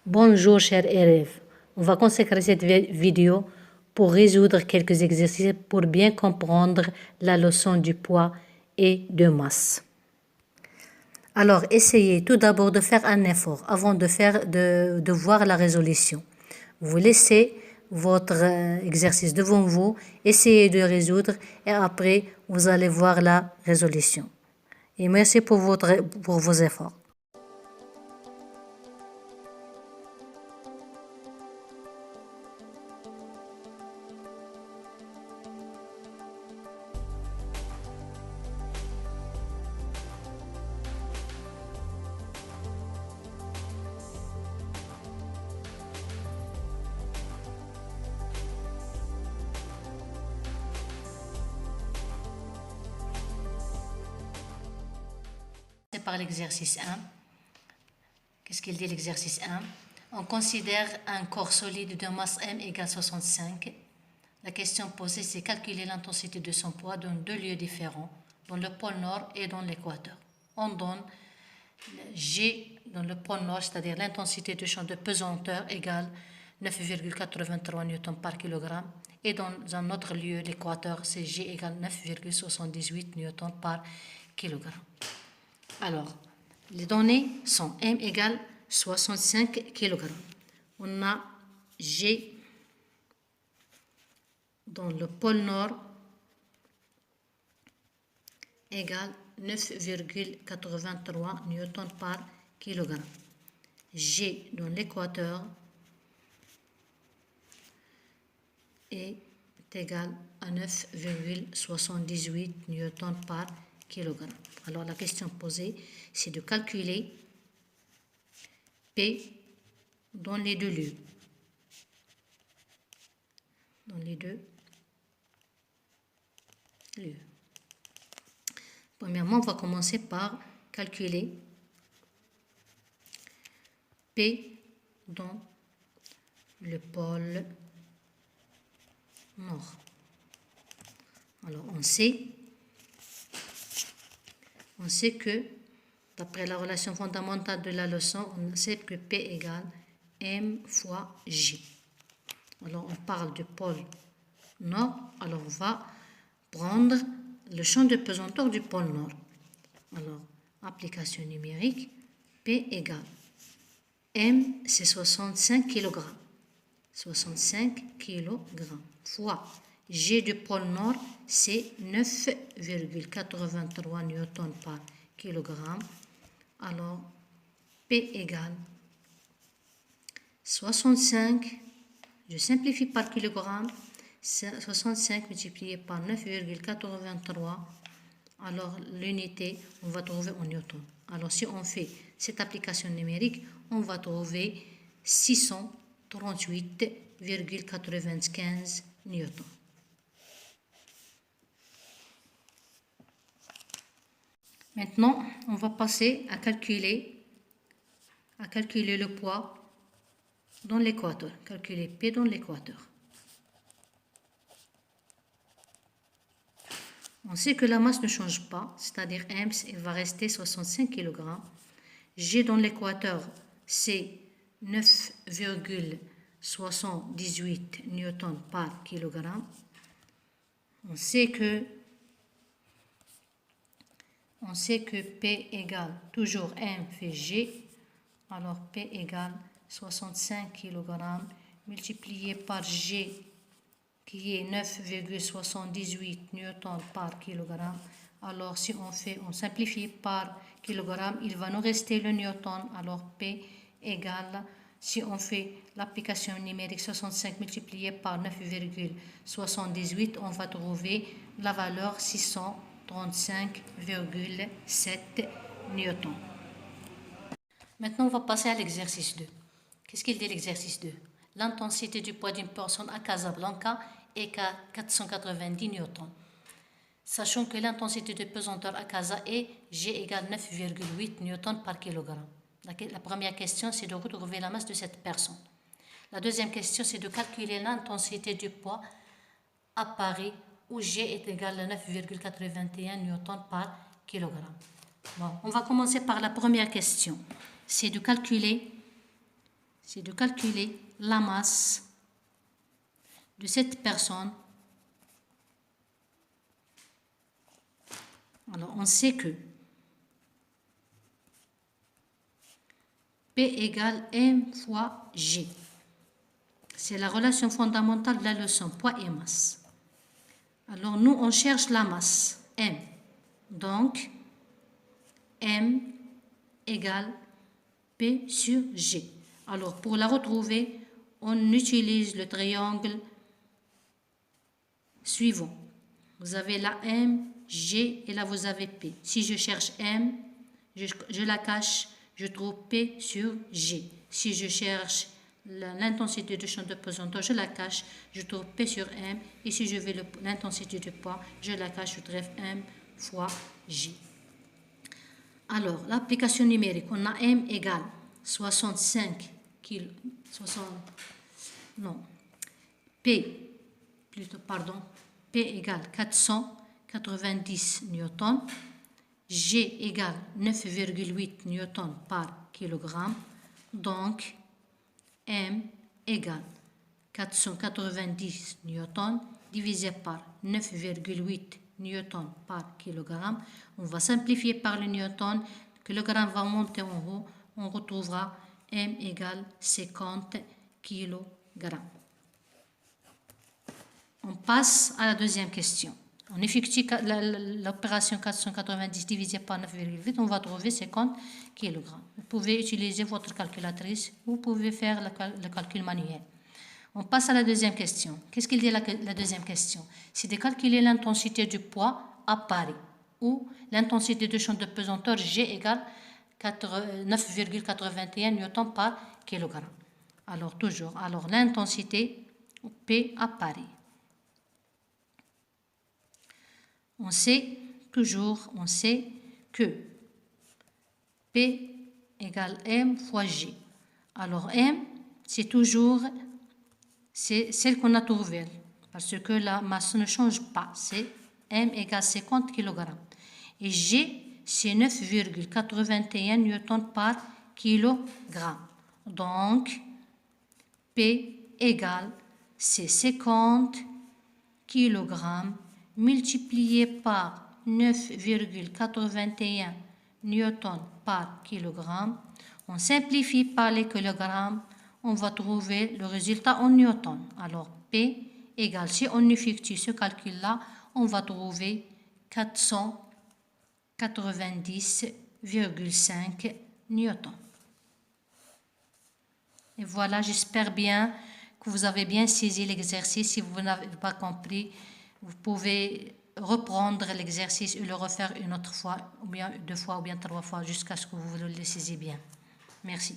Bonjour chers élèves, on va consacrer cette vidéo pour résoudre quelques exercices pour bien comprendre la leçon du poids et de masse. Alors essayez tout d'abord de faire un effort avant de voir la résolution. Vous laissez votre exercice devant vous, essayez de résoudre et après vous allez voir la résolution. Et merci pour vos efforts. Par l'exercice 1. Qu'est-ce qu'il dit l'exercice 1? On considère un corps solide de masse m égale 65. La question posée, c'est calculer l'intensité de son poids dans deux lieux différents, dans le pôle nord et dans l'équateur. On donne G dans le pôle nord, c'est-à-dire l'intensité du champ de pesanteur égale 9,83 newtons par kilogramme, et dans un autre lieu, l'équateur, c'est G égale 9,78 newtons par kilogramme. Alors, les données sont M égale 65 kg. On a G dans le pôle nord égale 9,83 newtons par kilogramme. G dans l'équateur est égal à 9,78 newtons par kilogramme. Alors la question posée, c'est de calculer P dans les deux lieux. Dans les deux lieux. Premièrement, on va commencer par calculer P dans le pôle nord. Alors on sait que, d'après la relation fondamentale de la leçon, on sait que P égale M fois G. Alors, on parle du pôle nord. Alors, on va prendre le champ de pesanteur du pôle nord. Alors, application numérique, P égale M, c'est 65 kg. 65 kg fois G du pôle nord, c'est 9,83 newtons par kilogramme. Alors, P égale 65, je simplifie par kilogramme, 65 multiplié par 9,83. Alors, l'unité, on va trouver en newton. Alors, si on fait cette application numérique, on va trouver 638,95 newtons. Maintenant, on va passer à calculer le poids dans l'équateur. Calculer P dans l'équateur. On sait que la masse ne change pas, c'est-à-dire M, il va rester 65 kg. G dans l'équateur, c'est 9,78 newtons par kilogramme. On sait que P égale toujours M fait G. Alors P égale 65 kg multiplié par G qui est 9,78 newtons par kilogramme. Alors si on simplifie par kilogramme, il va nous rester le newton. Alors P égale, si on fait l'application numérique 65 multiplié par 9,78, on va trouver la valeur 635,7 newtons. Maintenant, on va passer à l'exercice 2. Qu'est-ce qu'il dit l'exercice 2? L'intensité du poids d'une personne à Casablanca est qu'à 490 newtons. Sachant que l'intensité de pesanteur à Casa est G égale 9,8 newtons par kilogramme. La première question, c'est de retrouver la masse de cette personne. La deuxième question, c'est de calculer l'intensité du poids à Paris, où G est égal à 9,81 newtons par kilogramme. Bon, on va commencer par la première question. C'est de calculer c'est de calculer la masse de cette personne. Alors, on sait que P égale M fois G. C'est la relation fondamentale de la leçon, poids et masse. Alors, nous, on cherche la masse, M. Donc, M égale P sur G. Alors, pour la retrouver, on utilise le triangle suivant. Vous avez la M, G et là vous avez P. Si je cherche M, je la cache, je trouve P sur G. Si je cherche l'intensité du champ de pesanteur, je la cache, je trouve P sur M. Et si je veux l'intensité du poids, je la cache, je trouve M fois G. Alors, l'application numérique, on a M égale 65 kg, P égale 490 newtons, G égale 9,8 newtons par kilogramme, donc M égale 490 newtons divisé par 9,8 newtons par kilogramme. On va simplifier par le newton, kilogramme va monter en haut, on retrouvera M égale 50 kg. On passe à la deuxième question. On effectue l'opération 490 divisé par 9,8, on va trouver 50 kg. Vous pouvez utiliser votre calculatrice, vous pouvez faire le calcul manuel. On passe à la deuxième question. Qu'est-ce qu'il dit la deuxième question? C'est de calculer l'intensité du poids à Paris, où l'intensité du champ de pesanteur G égale 9,81 newtons par kilogramme. Alors toujours, l'intensité P à Paris. On sait que P égale M fois G. Alors M, c'est celle qu'on a trouvée, parce que la masse ne change pas. C'est M égale 50 kg. Et G, c'est 9,81 newtons par kilogramme. Donc, P égale, c'est 50 kg multiplié par 9,81 newtons par kilogramme. On simplifie par les kilogrammes, on va trouver le résultat en newtons. Alors, P égale, si on effectue ce calcul-là, on va trouver 490,5 newtons. Et voilà, j'espère bien que vous avez bien saisi l'exercice. Si vous n'avez pas compris, vous pouvez reprendre l'exercice et le refaire une autre fois, ou bien 2 fois, ou bien 3 fois, jusqu'à ce que vous le saisiez bien. Merci.